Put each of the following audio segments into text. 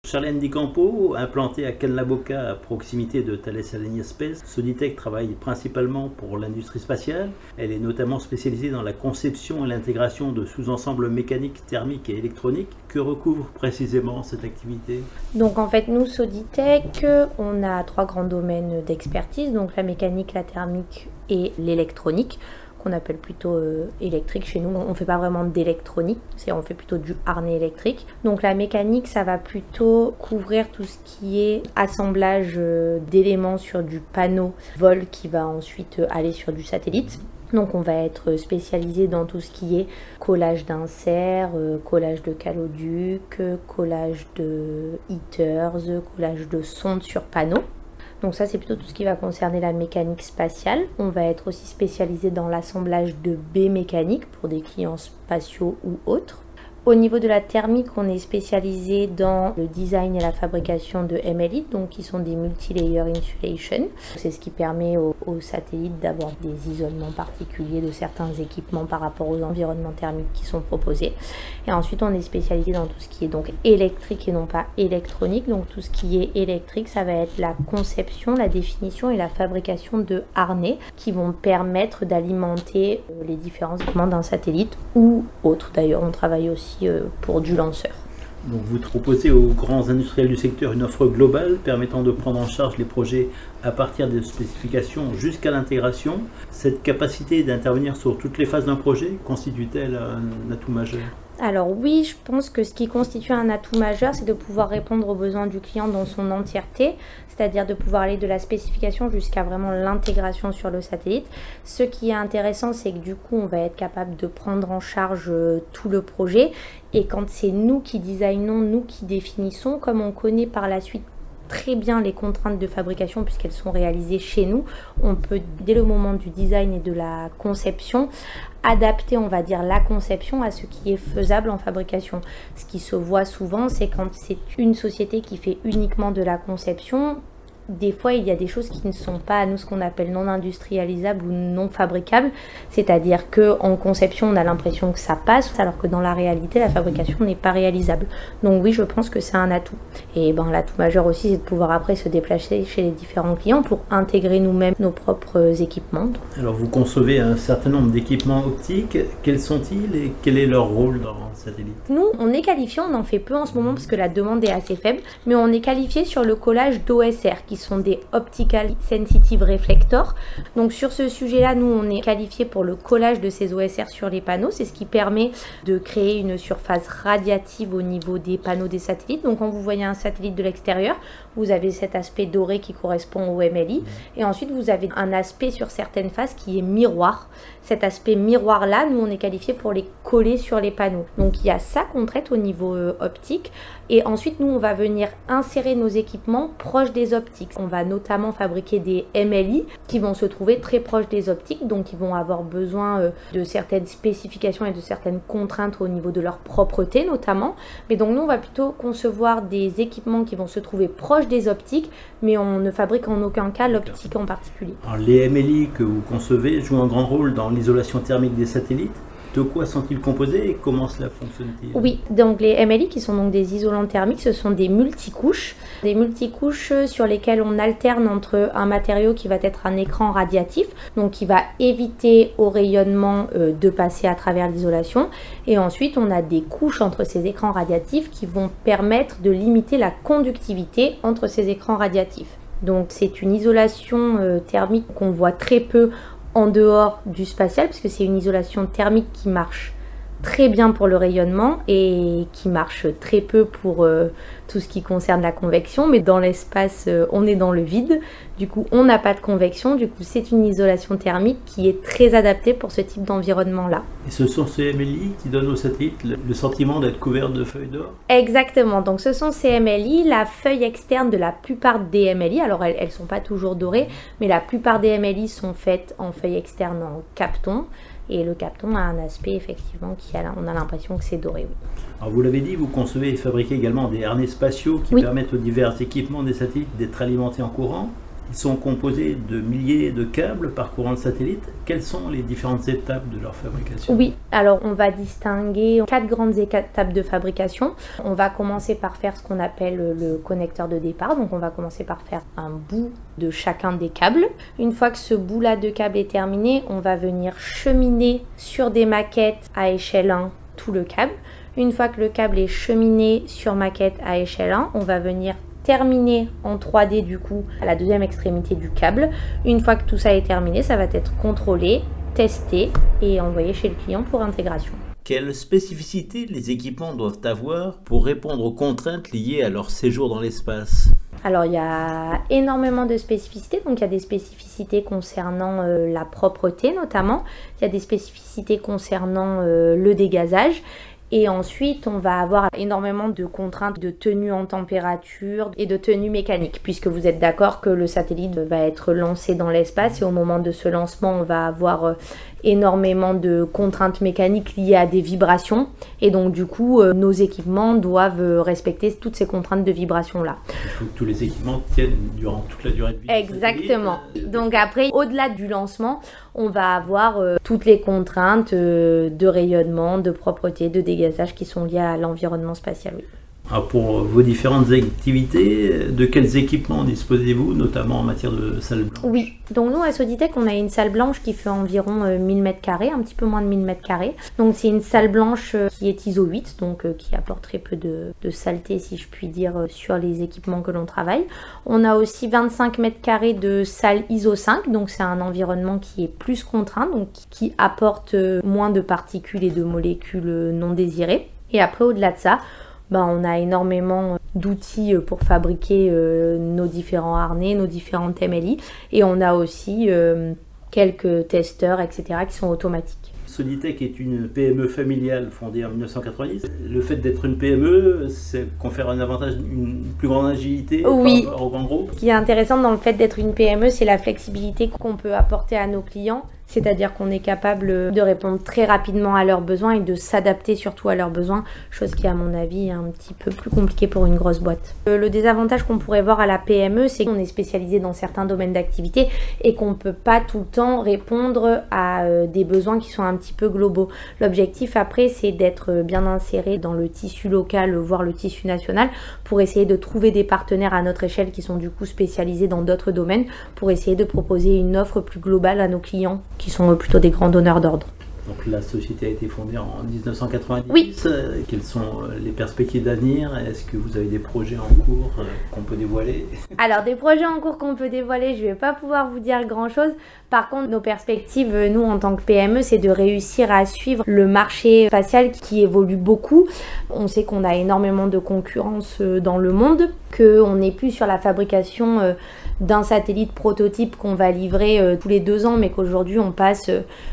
Charlène Di Campo, implantée à Cagney-la-Boca à proximité de Thales Alenia Space, Soditech travaille principalement pour l'industrie spatiale. Elle est notamment spécialisée dans la conception et l'intégration de sous-ensembles mécaniques, thermiques et électroniques. Que recouvre précisément cette activité? Donc en fait, nous, Soditech, on a 3 grands domaines d'expertise, donc la mécanique, la thermique et l'électronique, qu'on appelle plutôt électrique chez nous. On ne fait pas vraiment d'électronique, on fait plutôt du harnais électrique. Donc la mécanique, ça va plutôt couvrir tout ce qui est assemblage d'éléments sur du panneau vol qui va ensuite aller sur du satellite. Donc on va être spécialisé dans tout ce qui est collage d'inserts, collage de caloducs, collage de heaters, collage de sondes sur panneau. Donc ça, c'est plutôt tout ce qui va concerner la mécanique spatiale. On va être aussi spécialisé dans l'assemblage de baies mécaniques pour des clients spatiaux ou autres. Au niveau de la thermique, on est spécialisé dans le design et la fabrication de MLI, donc qui sont des multi-layer insulation. C'est ce qui permet aux satellites d'avoir des isolements particuliers de certains équipements par rapport aux environnements thermiques qui sont proposés. Et ensuite, on est spécialisé dans tout ce qui est donc électrique et non pas électronique. Donc tout ce qui est électrique, ça va être la conception, la définition et la fabrication de harnais qui vont permettre d'alimenter les différents équipements d'un satellite ou autre. D'ailleurs, on travaille aussi pour du lanceur. Donc vous proposez aux grands industriels du secteur une offre globale permettant de prendre en charge les projets à partir des spécifications jusqu'à l'intégration. Cette capacité d'intervenir sur toutes les phases d'un projet constitue-t-elle un atout majeur? Alors oui, je pense que ce qui constitue un atout majeur, c'est de pouvoir répondre aux besoins du client dans son entièreté, c'est-à-dire de pouvoir aller de la spécification jusqu'à vraiment l'intégration sur le satellite. Ce qui est intéressant, c'est que du coup, on va être capable de prendre en charge tout le projet. Et quand c'est nous qui designons, nous qui définissons, comme on connaît par la suite très bien les contraintes de fabrication puisqu'elles sont réalisées chez nous, on peut dès le moment du design et de la conception adapter, on va dire, la conception à ce qui est faisable en fabrication. Ce qui se voit souvent, c'est quand c'est une société qui fait uniquement de la conception. Des fois, il y a des choses qui ne sont pas à nous ce qu'on appelle non industrialisables ou non fabricables, c'est-à-dire qu'en conception, on a l'impression que ça passe, alors que dans la réalité, la fabrication n'est pas réalisable. Donc oui, je pense que c'est un atout. Et l'atout majeur aussi, c'est de pouvoir après se déplacer chez les différents clients pour intégrer nous-mêmes nos propres équipements. Alors vous concevez un certain nombre d'équipements optiques. Quels sont-ils et quel est leur rôle dans le satellite? Nous, on est qualifié, on en fait peu en ce moment parce que la demande est assez faible, mais on est qualifié sur le collage d'OSR, qui sont des Optical Sensitive Reflectors. Donc sur ce sujet-là, nous, on est qualifié pour le collage de ces OSR sur les panneaux. C'est ce qui permet de créer une surface radiative au niveau des panneaux des satellites. Donc quand vous voyez un satellite de l'extérieur, vous avez cet aspect doré qui correspond au MLI. Et ensuite, vous avez un aspect sur certaines faces qui est miroir. Cet aspect miroir-là, nous, on est qualifié pour les coller sur les panneaux. Donc il y a ça qu'on traite au niveau optique. Et ensuite, nous, on va venir insérer nos équipements proches des optiques. On va notamment fabriquer des MLI qui vont se trouver très proches des optiques, donc ils vont avoir besoin de certaines spécifications et de certaines contraintes au niveau de leur propreté notamment. Mais donc nous, on va plutôt concevoir des équipements qui vont se trouver proches des optiques, mais on ne fabrique en aucun cas l'optique en particulier. Alors, les MLI que vous concevez jouent un grand rôle dans l'isolation thermique des satellites. De quoi sont-ils composés et comment cela fonctionne-t-il? Oui, donc les MLI qui sont donc des isolants thermiques, ce sont des multicouches sur lesquelles on alterne entre un matériau qui va être un écran radiatif, donc qui va éviter au rayonnement de passer à travers l'isolation, et ensuite on a des couches entre ces écrans radiatifs qui vont permettre de limiter la conductivité entre ces écrans radiatifs. Donc c'est une isolation thermique qu'on voit très peu en dehors du spatial, puisque c'est une isolation thermique qui marche très bien pour le rayonnement et qui marche très peu pour tout ce qui concerne la convection, mais dans l'espace on est dans le vide, du coup on n'a pas de convection, du coup c'est une isolation thermique qui est très adaptée pour ce type d'environnement là. Et ce sont ces MLI qui donnent au satellite le sentiment d'être couvert de feuilles d'or? Exactement, donc ce sont ces MLI, la feuille externe de la plupart des MLI, alors elles ne sont pas toujours dorées, mais la plupart des MLI sont faites en feuille externe en Kapton. Et le Kapton a un aspect effectivement on a l'impression que c'est doré. Oui. Alors vous l'avez dit, vous concevez et fabriquez également des harnais spatiaux qui permettent aux divers équipements des satellites d'être alimentés en courant. Ils sont composés de milliers de câbles parcourant le satellite. Quelles sont les différentes étapes de leur fabrication? Oui, alors on va distinguer 4 grandes étapes de fabrication. On va commencer par faire ce qu'on appelle le connecteur de départ. Donc on va commencer par faire un bout de chacun des câbles. Une fois que ce bout-là de câble est terminé, on va venir cheminer sur des maquettes à échelle 1 tout le câble. Une fois que le câble est cheminé sur maquette à échelle 1, on va venir terminer en 3D du coup à la deuxième extrémité du câble. Une fois que tout ça est terminé, ça va être contrôlé, testé et envoyé chez le client pour intégration. Quelles spécificités les équipements doivent avoir pour répondre aux contraintes liées à leur séjour dans l'espace? Alors il y a énormément de spécificités, donc il y a des spécificités concernant la propreté notamment, il y a des spécificités concernant le dégazage. Et ensuite, on va avoir énormément de contraintes de tenue en température et de tenue mécanique, puisque vous êtes d'accord que le satellite va être lancé dans l'espace et au moment de ce lancement, on va avoir énormément de contraintes mécaniques liées à des vibrations. Et donc, du coup, nos équipements doivent respecter toutes ces contraintes de vibration-là. Il faut que tous les équipements tiennent durant toute la durée de vie. Exactement. Donc après, au-delà du lancement, on va avoir toutes les contraintes de rayonnement, de propreté, de dégazage qui sont liées à l'environnement spatial. Oui. Alors pour vos différentes activités, de quels équipements disposez-vous, notamment en matière de salle blanche? Oui, donc nous à Soditech, on a une salle blanche qui fait environ 1000 m², un petit peu moins de 1000 m². Donc c'est une salle blanche qui est ISO 8, donc qui apporte très peu de saleté, si je puis dire, sur les équipements que l'on travaille. On a aussi 25 m² de salle ISO 5, donc c'est un environnement qui est plus contraint, donc qui apporte moins de particules et de molécules non désirées. Et après, au-delà de ça, on a énormément d'outils pour fabriquer nos différents harnais, nos différentes MLI. Et on a aussi quelques testeurs, etc. qui sont automatiques. Soditech est une PME familiale fondée en 1990. Le fait d'être une PME, ça confère un avantage, une plus grande agilité par rapport aux grands groupes. Ce qui est intéressant dans le fait d'être une PME, c'est la flexibilité qu'on peut apporter à nos clients. C'est-à-dire qu'on est capable de répondre très rapidement à leurs besoins et de s'adapter surtout à leurs besoins, chose qui à mon avis est un petit peu plus compliquée pour une grosse boîte. Le désavantage qu'on pourrait voir à la PME, c'est qu'on est spécialisé dans certains domaines d'activité et qu'on ne peut pas tout le temps répondre à des besoins qui sont un petit peu globaux. L'objectif après, c'est d'être bien inséré dans le tissu local, voire le tissu national, pour essayer de trouver des partenaires à notre échelle qui sont du coup spécialisés dans d'autres domaines, pour essayer de proposer une offre plus globale à nos clients, qui sont plutôt des grands donneurs d'ordre. Donc la société a été fondée en 1990. Oui. Quelles sont les perspectives d'avenir? Est-ce que vous avez des projets en cours qu'on peut dévoiler? Alors des projets en cours qu'on peut dévoiler, je ne vais pas pouvoir vous dire grand chose. Par contre, nos perspectives, nous en tant que PME, c'est de réussir à suivre le marché spatial qui évolue beaucoup. On sait qu'on a énormément de concurrence dans le monde, qu'on n'est plus sur la fabrication d'un satellite prototype qu'on va livrer tous les 2 ans, mais qu'aujourd'hui on passe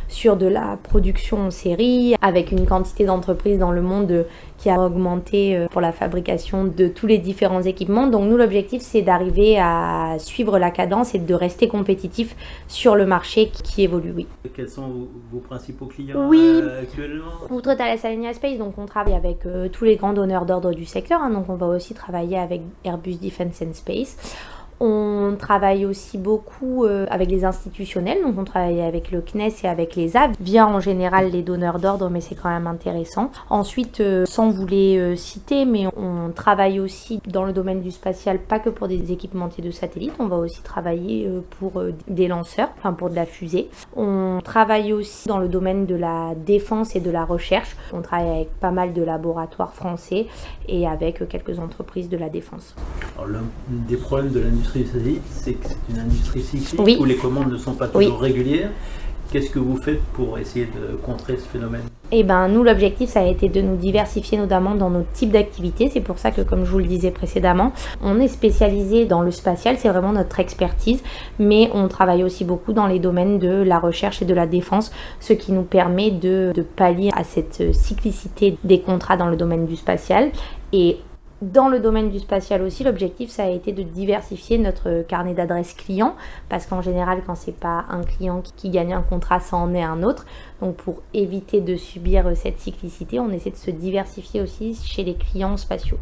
sur de la production en série, avec une quantité d'entreprises dans le monde qui a augmenté pour la fabrication de tous les différents équipements. Donc nous, l'objectif, c'est d'arriver à suivre la cadence et de rester compétitif sur le marché qui évolue, oui. Quels sont vos principaux clients actuellement? Outre Thales Alenia Space, donc on travaille avec tous les grands donneurs d'ordre du secteur, donc on va aussi travailler avec Airbus Defence and Space. On travaille aussi beaucoup avec les institutionnels, donc on travaille avec le CNES et avec les AB, via en général les donneurs d'ordre, mais c'est quand même intéressant. Ensuite, sans vous les citer, mais on travaille aussi dans le domaine du spatial, pas que pour des équipementiers de satellites, on va aussi travailler pour des lanceurs, enfin pour de la fusée. On travaille aussi dans le domaine de la défense et de la recherche. On travaille avec pas mal de laboratoires français et avec quelques entreprises de la défense. Alors, l'un des problèmes de l'industrie du satellite, c'est que c'est une industrie cyclique où les commandes ne sont pas toujours régulières. Qu'est-ce que vous faites pour essayer de contrer ce phénomène? Nous, l'objectif, ça a été de nous diversifier notamment dans nos types d'activités. C'est pour ça que, comme je vous le disais précédemment, on est spécialisé dans le spatial, c'est vraiment notre expertise, mais on travaille aussi beaucoup dans les domaines de la recherche et de la défense, ce qui nous permet de pallier à cette cyclicité des contrats dans le domaine du spatial. Et dans le domaine du spatial aussi, l'objectif, ça a été de diversifier notre carnet d'adresses clients, parce qu'en général, quand c'est pas un client qui gagne un contrat, ça en est un autre. Donc pour éviter de subir cette cyclicité, on essaie de se diversifier aussi chez les clients spatiaux.